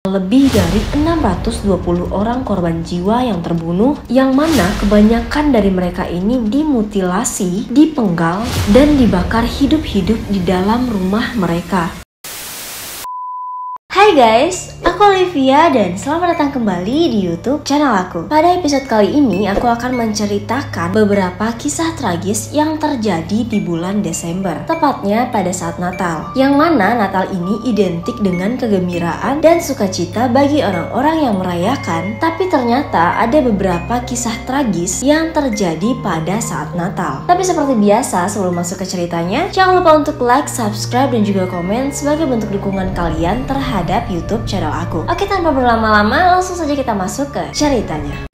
Lebih dari 620 orang korban jiwa yang terbunuh, yang mana kebanyakan dari mereka ini dimutilasi, dipenggal, dan dibakar hidup-hidup di dalam rumah mereka. Hai guys, aku Olivia dan selamat datang kembali di YouTube channel aku. Pada episode kali ini aku akan menceritakan beberapa kisah tragis yang terjadi di bulan Desember, tepatnya pada saat Natal. Yang mana Natal ini identik dengan kegembiraan dan sukacita bagi orang-orang yang merayakan, tapi ternyata ada beberapa kisah tragis yang terjadi pada saat Natal. Tapi seperti biasa, sebelum masuk ke ceritanya, jangan lupa untuk like, subscribe, dan juga komen sebagai bentuk dukungan kalian terhadap YouTube channel aku. Oke, tanpa berlama-lama, langsung saja kita masuk ke ceritanya.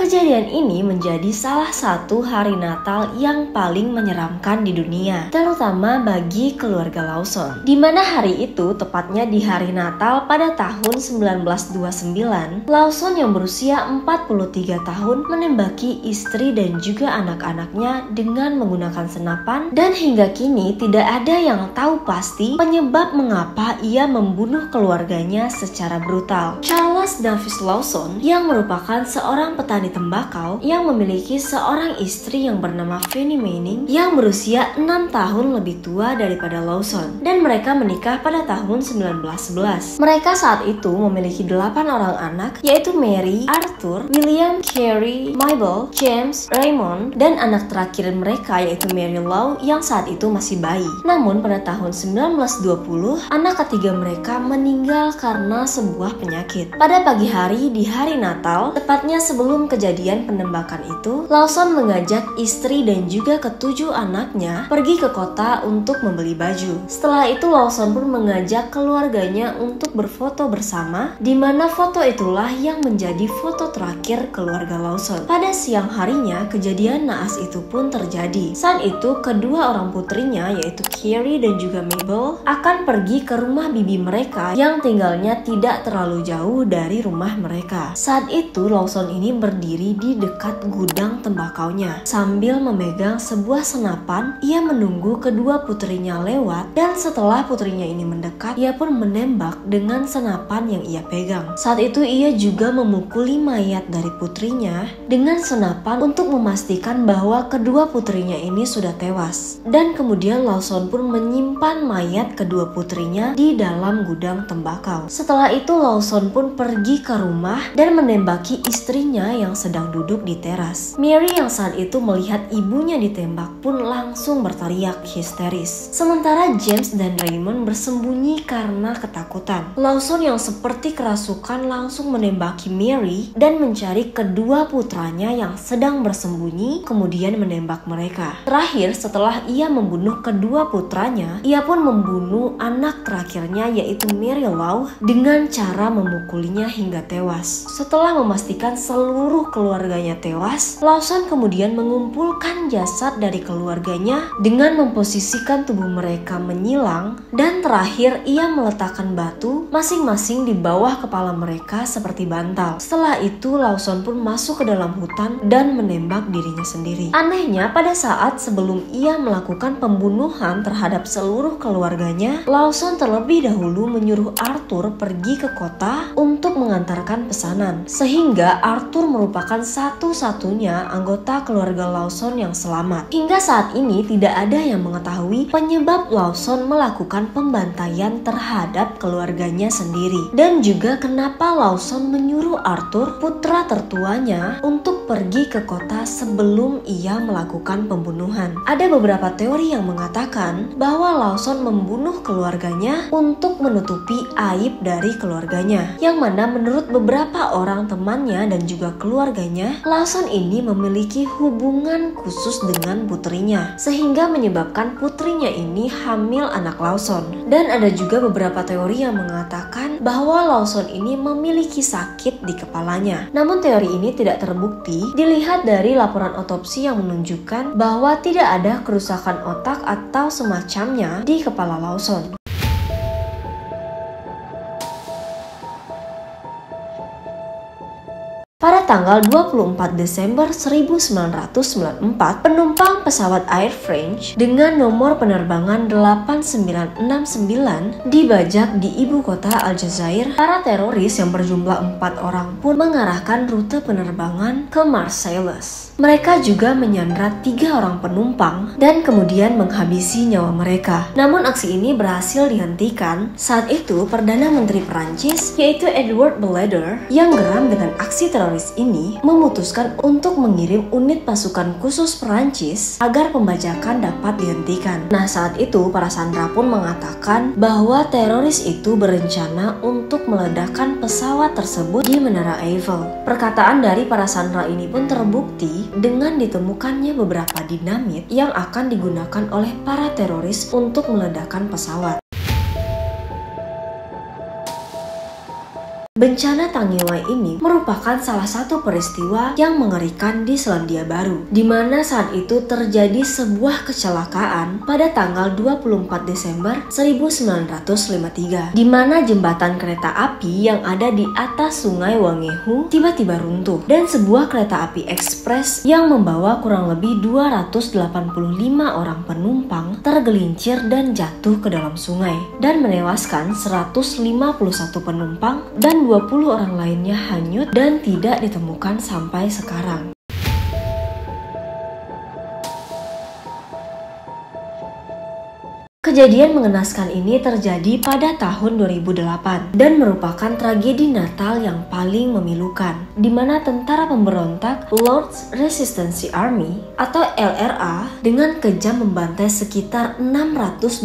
Kejadian ini menjadi salah satu hari Natal yang paling menyeramkan di dunia, terutama bagi keluarga Lawson. Di mana hari itu, tepatnya di hari Natal pada tahun 1929, Lawson yang berusia 43 tahun menembaki istri dan juga anak-anaknya dengan menggunakan senapan, dan hingga kini tidak ada yang tahu pasti penyebab mengapa ia membunuh keluarganya secara brutal. Charles Davis Lawson yang merupakan seorang petani tembakau yang memiliki seorang istri yang bernama Fanny Manning yang berusia 6 tahun lebih tua daripada Lawson, dan mereka menikah pada tahun 1911. Mereka saat itu memiliki 8 orang anak, yaitu Mary, Arthur, William, Carrie, Mabel, James, Raymond, dan anak terakhir mereka yaitu Mary Lou yang saat itu masih bayi. Namun pada tahun 1920 anak ketiga mereka meninggal karena sebuah penyakit. Pada pagi hari di hari Natal, tepatnya sebelum kejadian penembakan itu, Lawson mengajak istri dan juga ketujuh anaknya pergi ke kota untuk membeli baju. Setelah itu Lawson pun mengajak keluarganya untuk berfoto bersama, di mana foto itulah yang menjadi foto terakhir keluarga Lawson. Pada siang harinya, kejadian naas itu pun terjadi. Saat itu kedua orang putrinya yaitu Carrie dan juga Mabel akan pergi ke rumah bibi mereka yang tinggalnya tidak terlalu jauh dari rumah mereka. Saat itu Lawson ini berdiri di dekat gudang tembakaunya sambil memegang sebuah senapan. Ia menunggu kedua putrinya lewat, dan setelah putrinya ini mendekat, ia pun menembak dengan senapan yang ia pegang. Saat itu ia juga memukuli mayat dari putrinya dengan senapan untuk memastikan bahwa kedua putrinya ini sudah tewas. Dan kemudian Lawson pun menyimpan mayat kedua putrinya di dalam gudang tembakau. Setelah itu Lawson pun pergi ke rumah dan menembaki istrinya yang sedang duduk di teras. Mary yang saat itu melihat ibunya ditembak pun langsung berteriak histeris. Sementara James dan Raymond bersembunyi karena ketakutan. Lawson yang seperti kerasukan langsung menembaki Mary dan mencari kedua putranya yang sedang bersembunyi, kemudian menembak mereka. Terakhir, setelah ia membunuh kedua putranya, ia pun membunuh anak terakhirnya yaitu Mary Lou dengan cara memukulinya hingga tewas. Setelah memastikan seluruh keluarganya tewas, Lawson kemudian mengumpulkan jasad dari keluarganya dengan memposisikan tubuh mereka menyilang, dan terakhir ia meletakkan batu masing-masing di bawah kepala mereka seperti bantal. Setelah itu Lawson pun masuk ke dalam hutan dan menembak dirinya sendiri. Anehnya, pada saat sebelum ia melakukan pembunuhan terhadap seluruh keluarganya, Lawson terlebih dahulu menyuruh Arthur pergi ke kota untuk mengantarkan pesanan, sehingga Arthur merupakan satu-satunya anggota keluarga Lawson yang selamat. Hingga saat ini tidak ada yang mengetahui penyebab Lawson melakukan pembantaian terhadap keluarganya sendiri, dan juga kenapa Lawson menyuruh Arthur, putra tertuanya, untuk pergi ke kota sebelum ia melakukan pembunuhan. Ada beberapa teori yang mengatakan bahwa Lawson membunuh keluarganya untuk menutupi aib dari keluarganya, yang mana menurut beberapa orang temannya dan juga keluarganya, Lawson ini memiliki hubungan khusus dengan putrinya, sehingga menyebabkan putrinya ini hamil anak Lawson. Dan ada juga beberapa teori yang mengatakan bahwa Lawson ini memiliki sakit di kepalanya. Namun teori ini tidak terbukti dilihat dari laporan otopsi yang menunjukkan bahwa tidak ada kerusakan otak atau semacamnya di kepala Lawson. Pada tanggal 24 Desember 1994, penumpang pesawat Air France dengan nomor penerbangan 8969 dibajak di ibu kota Aljazair. Para teroris yang berjumlah 4 orang pun mengarahkan rute penerbangan ke Marseilles. Mereka juga menyandra 3 orang penumpang dan kemudian menghabisi nyawa mereka. Namun aksi ini berhasil dihentikan. Saat itu Perdana Menteri Perancis yaitu Edouard Balladur yang geram dengan aksi teroris ini memutuskan untuk mengirim unit pasukan khusus Perancis agar pembajakan dapat dihentikan. Nah, saat itu para sandera pun mengatakan bahwa teroris itu berencana untuk meledakkan pesawat tersebut di Menara Eiffel. Perkataan dari para sandera ini pun terbukti dengan ditemukannya beberapa dinamit yang akan digunakan oleh para teroris untuk meledakkan pesawat. Bencana Tangiwai ini merupakan salah satu peristiwa yang mengerikan di Selandia Baru, di mana saat itu terjadi sebuah kecelakaan pada tanggal 24 Desember 1953, di mana jembatan kereta api yang ada di atas sungai Wangehu tiba-tiba runtuh, dan sebuah kereta api ekspres yang membawa kurang lebih 285 orang penumpang tergelincir dan jatuh ke dalam sungai, dan menewaskan 151 penumpang dan 20 orang lainnya hanyut dan tidak ditemukan sampai sekarang. Kejadian mengenaskan ini terjadi pada tahun 2008 dan merupakan tragedi Natal yang paling memilukan, di mana tentara pemberontak Lord's Resistance Army atau LRA dengan kejam membantai sekitar 620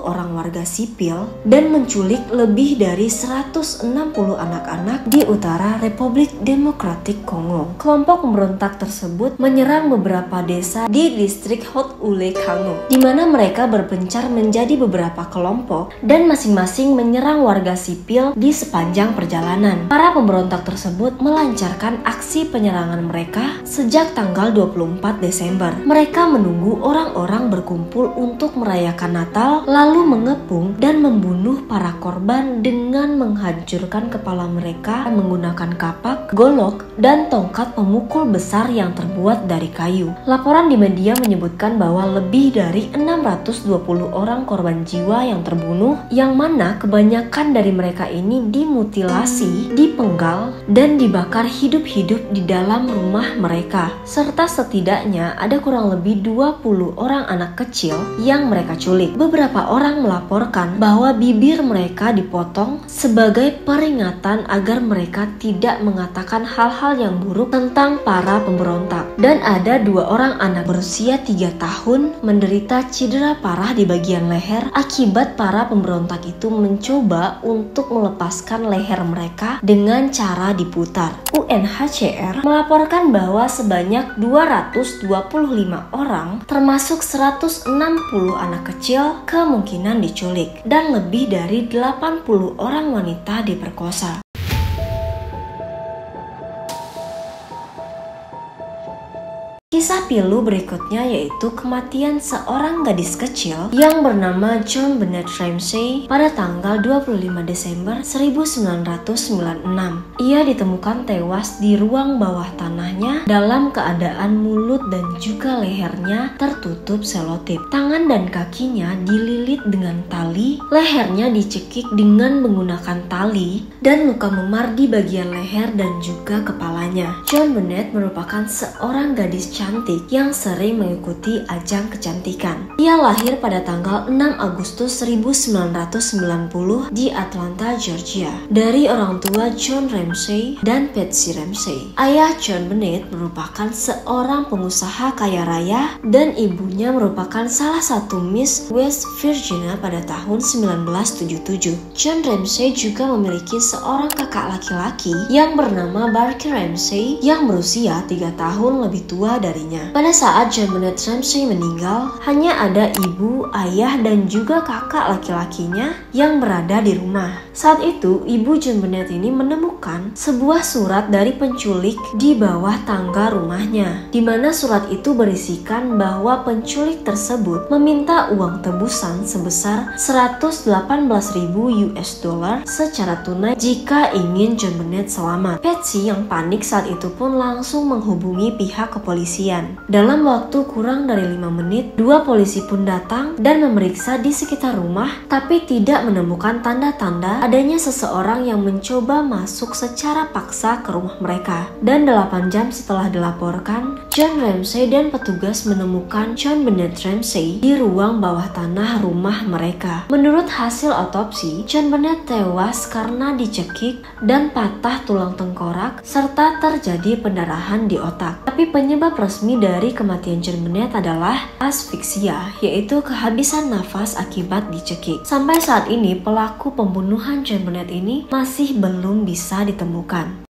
orang warga sipil dan menculik lebih dari 160 anak-anak di utara Republik Demokratik Kongo. Kelompok pemberontak tersebut menyerang beberapa desa di distrik Haut-Uele-Kango, di mana mereka berpencar menjadi beberapa kelompok dan masing-masing menyerang warga sipil di sepanjang perjalanan. Para pemberontak tersebut melancarkan aksi penyerangan mereka sejak tanggal 24 Desember. Mereka menunggu orang-orang berkumpul untuk merayakan Natal, lalu mengepung dan membunuh para korban dengan menghancurkan kepala mereka menggunakan kapak, golok, dan tongkat pemukul besar yang terbuat dari kayu. Laporan di media menyebutkan bahwa lebih dari 620 orang korban jiwa yang terbunuh, yang mana kebanyakan dari mereka ini dimutilasi, dipenggal, dan dibakar hidup-hidup di dalam rumah mereka. Serta setidaknya ada kurang lebih 20 orang anak kecil yang mereka culik. Beberapa orang melaporkan bahwa bibir mereka dipotong sebagai peringatan agar mereka tidak mengatakan hal-hal yang buruk tentang para pemberontak. Dan ada 2 orang anak berusia 3 tahun menderita cedera parah di bagian leher akibat para pemberontak itu mencoba untuk melepaskan leher mereka dengan cara diputar. UNHCR melaporkan bahwa sebanyak 225 orang termasuk 160 anak kecil kemungkinan diculik dan lebih dari 80 orang wanita diperkosa. Kisah pilu berikutnya yaitu kematian seorang gadis kecil yang bernama John Bennett Ramsey pada tanggal 25 Desember 1996. Ia ditemukan tewas di ruang bawah tanahnya dalam keadaan mulut dan juga lehernya tertutup selotip. Tangan dan kakinya dililit dengan tali, lehernya dicekik dengan menggunakan tali, dan luka memar di bagian leher dan juga kepalanya. John Bennett merupakan seorang gadis cantik yang sering mengikuti ajang kecantikan. Ia lahir pada tanggal 6 Agustus 1990 di Atlanta, Georgia, dari orang tua John Ramsey dan Patsy Ramsey. Ayah John Bennett merupakan seorang pengusaha kaya raya dan ibunya merupakan salah satu Miss West Virginia pada tahun 1977. John Ramsey juga memiliki seorang kakak laki-laki yang bernama Barker Ramsey yang berusia 3 tahun lebih tua dari darinya. Pada saat John Bennett Ramsey meninggal, hanya ada ibu, ayah, dan juga kakak laki-lakinya yang berada di rumah. Saat itu, ibu John Bennett ini menemukan sebuah surat dari penculik di bawah tangga rumahnya, di mana surat itu berisikan bahwa penculik tersebut meminta uang tebusan sebesar 118.000 US dollar secara tunai jika ingin John Bennett selamat. Patsy yang panik saat itu pun langsung menghubungi pihak kepolisian. Dalam waktu kurang dari 5 menit, 2 polisi pun datang dan memeriksa di sekitar rumah, tapi tidak menemukan tanda-tanda adanya seseorang yang mencoba masuk secara paksa ke rumah mereka. Dan 8 jam setelah dilaporkan, John Ramsey dan petugas menemukan John Bennett Ramsey di ruang bawah tanah rumah mereka. Menurut hasil otopsi, John Bennett tewas karena dicekik dan patah tulang tengkorak serta terjadi pendarahan di otak. Tapi penyebab resmi dari kematian John Bennett adalah asfiksia, yaitu kehabisan nafas akibat dicekik. Sampai saat ini, pelaku pembunuhan John Bennett ini masih belum bisa ditemukan.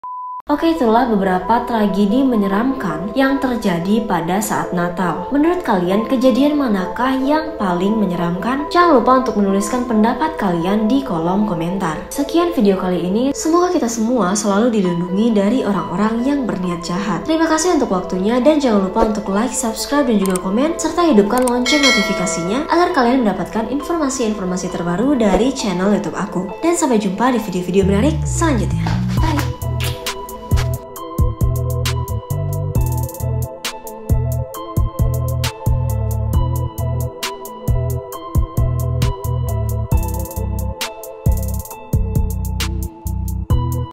Oke, itulah beberapa tragedi menyeramkan yang terjadi pada saat Natal. Menurut kalian, kejadian manakah yang paling menyeramkan? Jangan lupa untuk menuliskan pendapat kalian di kolom komentar. Sekian video kali ini, semoga kita semua selalu dilindungi dari orang-orang yang berniat jahat. Terima kasih untuk waktunya dan jangan lupa untuk like, subscribe, dan juga komen, serta hidupkan lonceng notifikasinya agar kalian mendapatkan informasi-informasi terbaru dari channel YouTube aku. Dan sampai jumpa di video-video menarik selanjutnya.